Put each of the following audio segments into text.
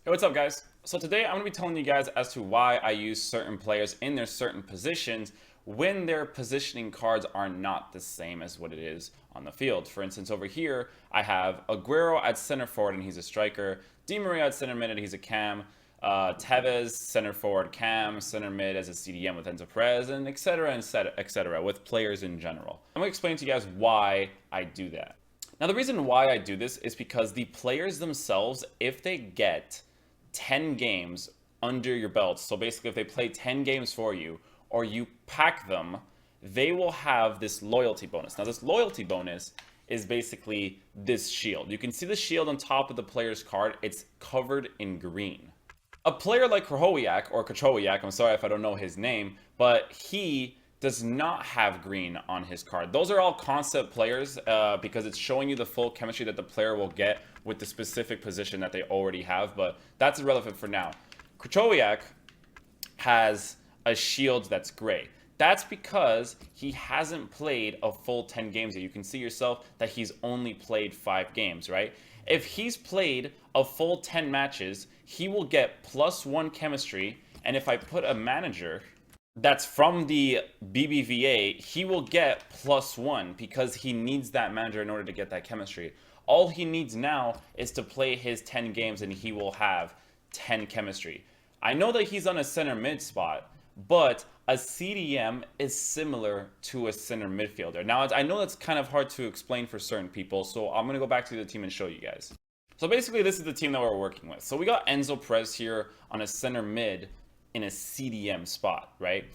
Hey, what's up, guys? So today I'm going to be telling you guys as to why I use certain players in their certain positions when their positioning cards are not the same as what it is on the field. For instance, over here, I have Aguero at center forward and he's a striker, Di Maria at center mid and he's a cam, Tevez center forward cam, center mid as a CDM with Enzo Perez, and etc. etc. with players in general. I'm going to explain to you guys why I do that. Now, the reason why I do this is because the players themselves, if they get 10 games under your belt, so basically if they play 10 games for you or you pack them, they will have this loyalty bonus. Now, this loyalty bonus is basically this shield. You can see the shield on top of the player's card. It's covered in green. A player like Krachowiak, I'm sorry if I don't know his name, but he does not have green on his card. Those are all concept players because it's showing you the full chemistry that the player will get with the specific position that they already have, but that's irrelevant for now. Krachowiak has a shield that's gray. That's because he hasn't played a full 10 games yet. You can see yourself that he's only played 5 games, right? If he's played a full 10 matches, he will get +1 chemistry, and if I put a manager that's from the BBVA, he will get +1 because he needs that manager in order to get that chemistry. All he needs now is to play his 10 games and he will have 10 chemistry. I know that he's on a center mid spot, but a CDM is similar to a center midfielder. Now, I know that's kind of hard to explain for certain people, so I'm going to go back to the team and show you guys. So basically, this is the team that we're working with. So we got Enzo Perez here on a center mid in a CDM spot, right?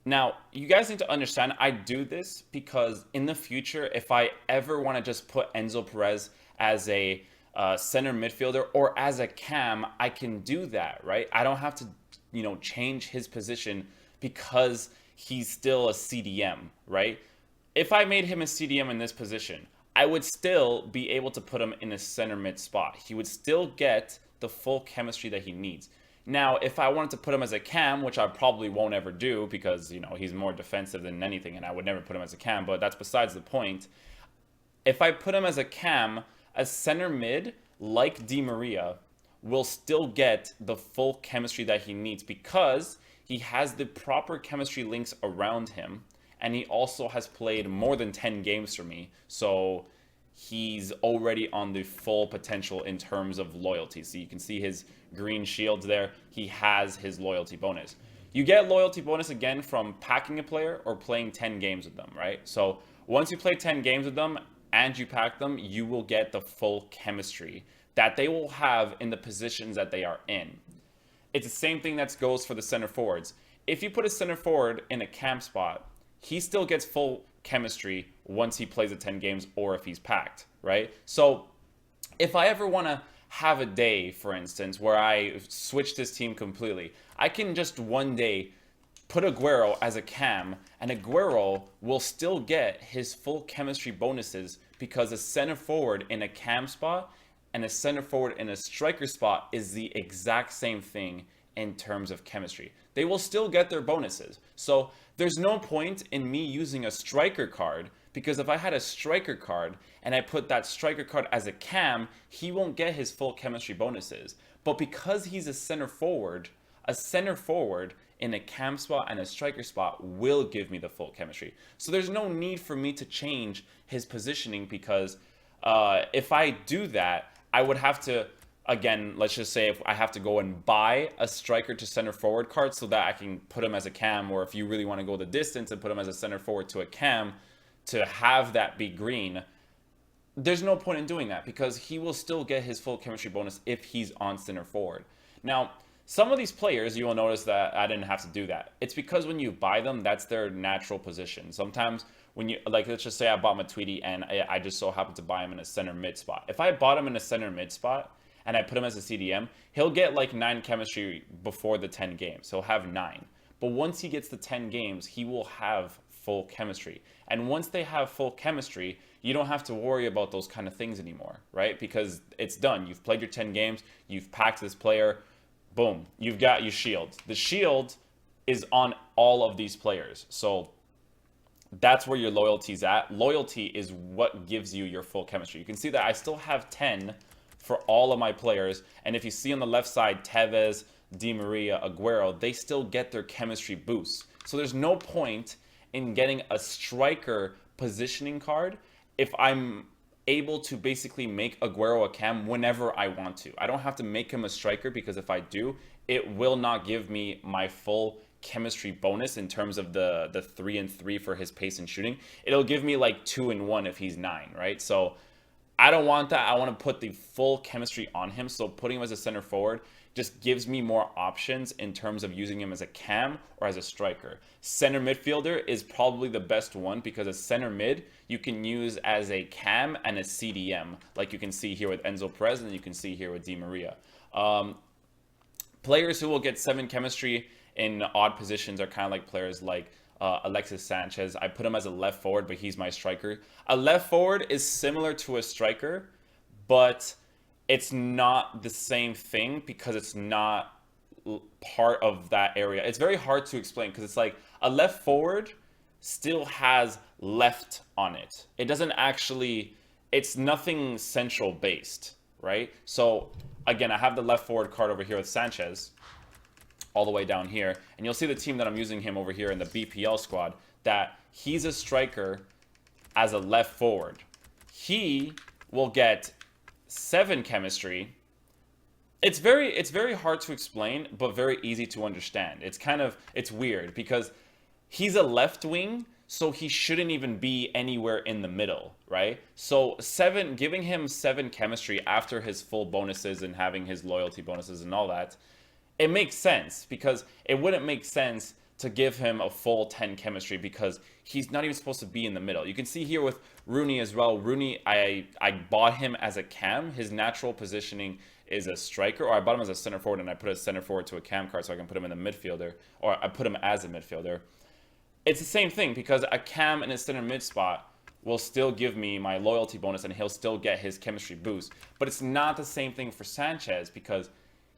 Now, you guys need to understand, I do this because in the future, if I ever want to just put Enzo Perez as a center midfielder or as a cam, I can do that, right? I don't have to, change his position because he's still a CDM, right? If I made him a CDM in this position, I would still be able to put him in a center mid spot. He would still get the full chemistry that he needs. Now, if I wanted to put him as a cam, which I probably won't ever do because, he's more defensive than anything and I would never put him as a cam, but that's besides the point. If I put him as a cam, a center mid, like Di Maria, will still get the full chemistry that he needs because he has the proper chemistry links around him and he also has played more than 10 games for me. So he's already on the full potential in terms of loyalty. So you can see his green shields there. He has his loyalty bonus. You get loyalty bonus again from packing a player or playing 10 games with them, right? So once you play 10 games with them and you pack them, you will get the full chemistry that they will have in the positions that they are in. It's the same thing that goes for the center forwards. If you put a center forward in a cam spot, he still gets full chemistry once he plays the 10 games or if he's packed, right? So if I ever want to have a day, for instance, where I switch this team completely, I can just one day put Aguero as a cam, and Aguero will still get his full chemistry bonuses because a center forward in a cam spot and a center forward in a striker spot is the exact same thing in terms of chemistry. They will still get their bonuses. So there's no point in me using a striker card because if I had a striker card and I put that striker card as a cam, he won't get his full chemistry bonuses. But because he's a center forward in a cam spot and a striker spot will give me the full chemistry. So there's no need for me to change his positioning because if I do that, I would have to, again, let's just say if I have to go and buy a striker to center forward card so that I can put him as a cam, or if you really want to go the distance and put him as a center forward to a cam to have that be green, there's no point in doing that because he will still get his full chemistry bonus if he's on center forward. Now, some of these players, you will notice that I didn't have to do that. It's because when you buy them, that's their natural position. Sometimes when you, like, let's just say I bought Matuidi and I just so happened to buy him in a center mid spot. If I bought him in a center mid spot and I put him as a CDM, he'll get like 9 chemistry before the 10 games. He'll have 9. But once he gets the 10 games, he will have full chemistry. And once they have full chemistry, you don't have to worry about those kind of things anymore, right? Because it's done. You've played your 10 games. You've packed this player. Boom. You've got your shield. The shield is on all of these players. So that's where your loyalty's at. Loyalty is what gives you your full chemistry. You can see that I still have 10 for all of my players. And if you see on the left side, Tevez, Di Maria, Aguero, they still get their chemistry boost. So there's no point in getting a striker positioning card if I'm able to basically make Aguero a cam whenever I want to. I don't have to make him a striker, because if I do, it will not give me my full chemistry bonus in terms of the 3-3 for his pace and shooting. It'll give me like 2-1 if he's 9, right? So I don't want that. I want to put the full chemistry on him. So putting him as a center forward just gives me more options in terms of using him as a cam or as a striker. Center midfielder is probably the best one, because a center mid you can use as a cam and a CDM, like you can see here with Enzo Perez and you can see here with Di Maria. Players who will get 7 chemistry in odd positions are kind of like players like Alexis Sanchez. I put him as a left forward, but he's my striker. A left forward is similar to a striker, but it's not the same thing because it's not part of that area. It's very hard to explain, because it's like a left forward still has left on it. It doesn't actually, it's nothing central based, right? So again, I have the left forward card over here with Sanchez all the way down here, and you'll see the team that I'm using him over here in the BPL squad, that he's a striker as a left forward. He will get 7 chemistry. It's very hard to explain, but very easy to understand. It's weird because he's a left wing, so he shouldn't even be anywhere in the middle, right? So giving him 7 chemistry after his full bonuses and having his loyalty bonuses and all that, it makes sense, because it wouldn't make sense to give him a full 10 chemistry because he's not even supposed to be in the middle. You can see here with Rooney as well. Rooney, I bought him as a cam. His natural positioning is a striker, or I bought him as a center forward and I put a center forward to a cam card so I can put him in the midfielder, or I put him as a midfielder. It's the same thing, because a cam in a center mid spot will still give me my loyalty bonus and he'll still get his chemistry boost. But it's not the same thing for Sanchez, because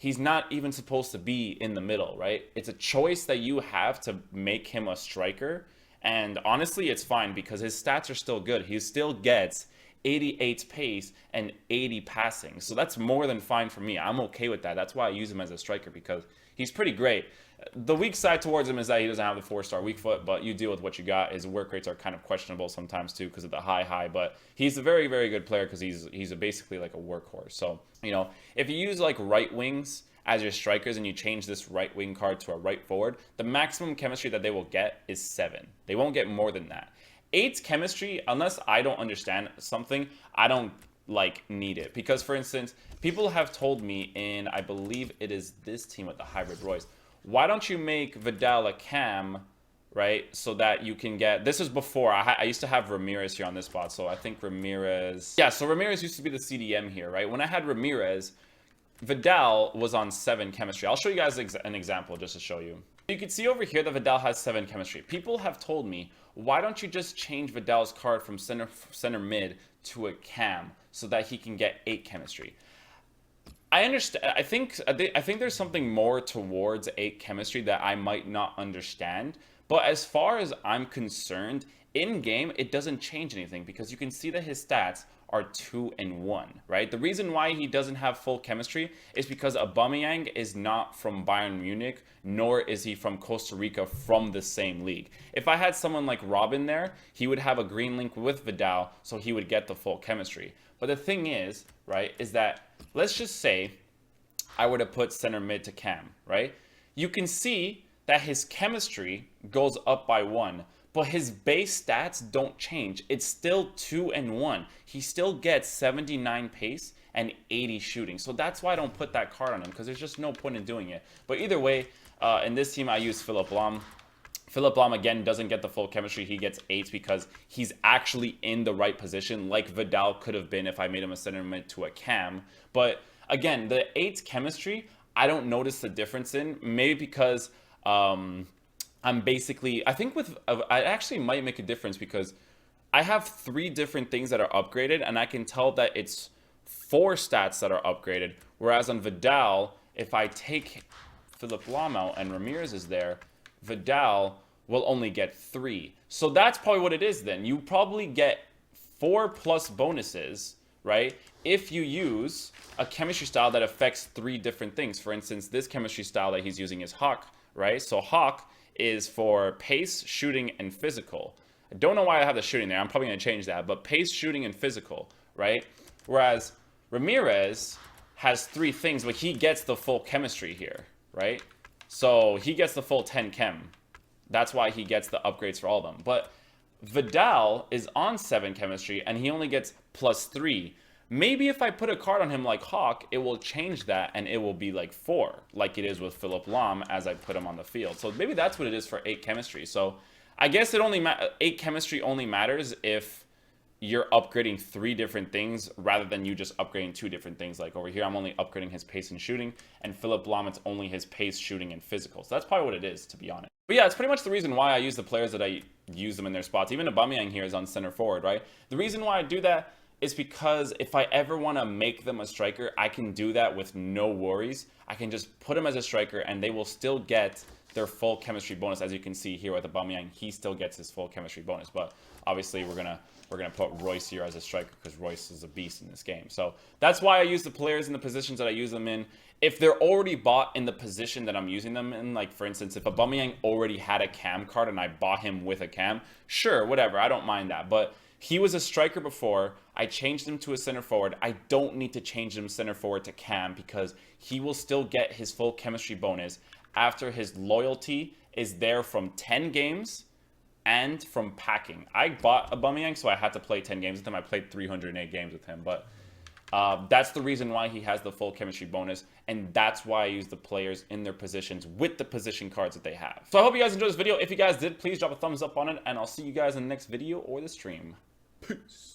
he's not even supposed to be in the middle, right? It's a choice that you have to make him a striker. And honestly, it's fine because his stats are still good. He still gets 88 pace and 80 passing. So that's more than fine for me. I'm okay with that. That's why I use him as a striker, because he's pretty great. The weak side towards him is that he doesn't have the 4-star weak foot, but you deal with what you got. His work rates are kind of questionable sometimes too because of the high, but he's a very, very good player because he's basically like a workhorse. So, you know, if you use like right wings as your strikers and you change this right wing card to a right forward, the maximum chemistry that they will get is 7. They won't get more than that. 8's chemistry, unless I don't understand something, I don't like need it. Because for instance, people have told me in, I believe it is this team with the hybrid Royce, why don't you make Vidal a cam, right? So that you can get, this is before, I used to have Ramirez here on this spot. So I think Ramirez, yeah, so Ramirez used to be the CDM here, right? When I had Ramirez, Vidal was on 7 chemistry. I'll show you guys an example just to show you. You can see over here that Vidal has 7 chemistry. People have told me, why don't you just change Vidal's card from center mid to a cam so that he can get 8 chemistry? I understand. I think there's something more towards 8 chemistry that I might not understand. But as far as I'm concerned, in game, it doesn't change anything because you can see that his stats are 2 and 1, right? The reason why he doesn't have full chemistry is because Aubameyang is not from Bayern Munich, nor is he from Costa Rica from the same league. If I had someone like Robin there, he would have a green link with Vidal, so he would get the full chemistry. But the thing is, right, is that let's just say I were to put center mid to cam, right? You can see that his chemistry goes up by 1. But his base stats don't change. It's still 2 and 1. He still gets 79 pace and 80 shooting. So that's why I don't put that card on him, because there's just no point in doing it. But either way, in this team, I use Philipp Lahm. Philipp Lahm, again, doesn't get the full chemistry. He gets 8 because he's actually in the right position, like Vidal could have been if I made him a center mid to a cam. But again, the 8's chemistry, I don't notice the difference in. Maybe because I'm basically, I think I actually might make a difference because I have 3 different things that are upgraded and I can tell that it's 4 stats that are upgraded. Whereas on Vidal, if I take Philipp Lahm out and Ramirez is there, Vidal will only get 3. So that's probably what it is then. You probably get 4 plus bonuses, right? If you use a chemistry style that affects 3 different things. For instance, this chemistry style that he's using is Hawk, right? So Hawk is for pace, shooting, and physical. I don't know why I have the shooting there. I'm probably going to change that. But pace, shooting, and physical, right? Whereas Ramirez has 3 things, but he gets the full chemistry here, right? So he gets the full 10 chem. That's why he gets the upgrades for all of them. But Vidal is on 7 chemistry, and he only gets +3. Maybe if I put a card on him like Hawk, it will change that, and it will be like 4, like it is with Philipp Lahm as I put him on the field. So maybe that's what it is for 8 chemistry. So I guess it only 8 chemistry only matters if you're upgrading 3 different things rather than you just upgrading 2 different things. Like over here, I'm only upgrading his pace and shooting, and Philipp Lahm, it's only his pace, shooting, and physical. So that's probably what it is, to be honest. But yeah, it's pretty much the reason why I use the players that I use them in their spots. Even Aubameyang here is on center forward, right? The reason why I do that is because if I ever want to make them a striker, I can do that with no worries. I can just put them as a striker, and they will still get their full chemistry bonus. As you can see here with Aubameyang, he still gets his full chemistry bonus. But obviously, we're gonna put Royce here as a striker because Royce is a beast in this game. So that's why I use the players in the positions that I use them in. If they're already bought in the position that I'm using them in, like for instance, if Aubameyang already had a cam card and I bought him with a cam, sure, whatever, I don't mind that. But he was a striker before. I changed him to a center forward. I don't need to change him center forward to cam because he will still get his full chemistry bonus after his loyalty is there from 10 games and from packing. I bought Aubameyang, so I had to play 10 games with him. I played 308 games with him, but that's the reason why he has the full chemistry bonus, and that's why I use the players in their positions with the position cards that they have. So I hope you guys enjoyed this video. If you guys did, please drop a thumbs up on it, and I'll see you guys in the next video or the stream. Peace.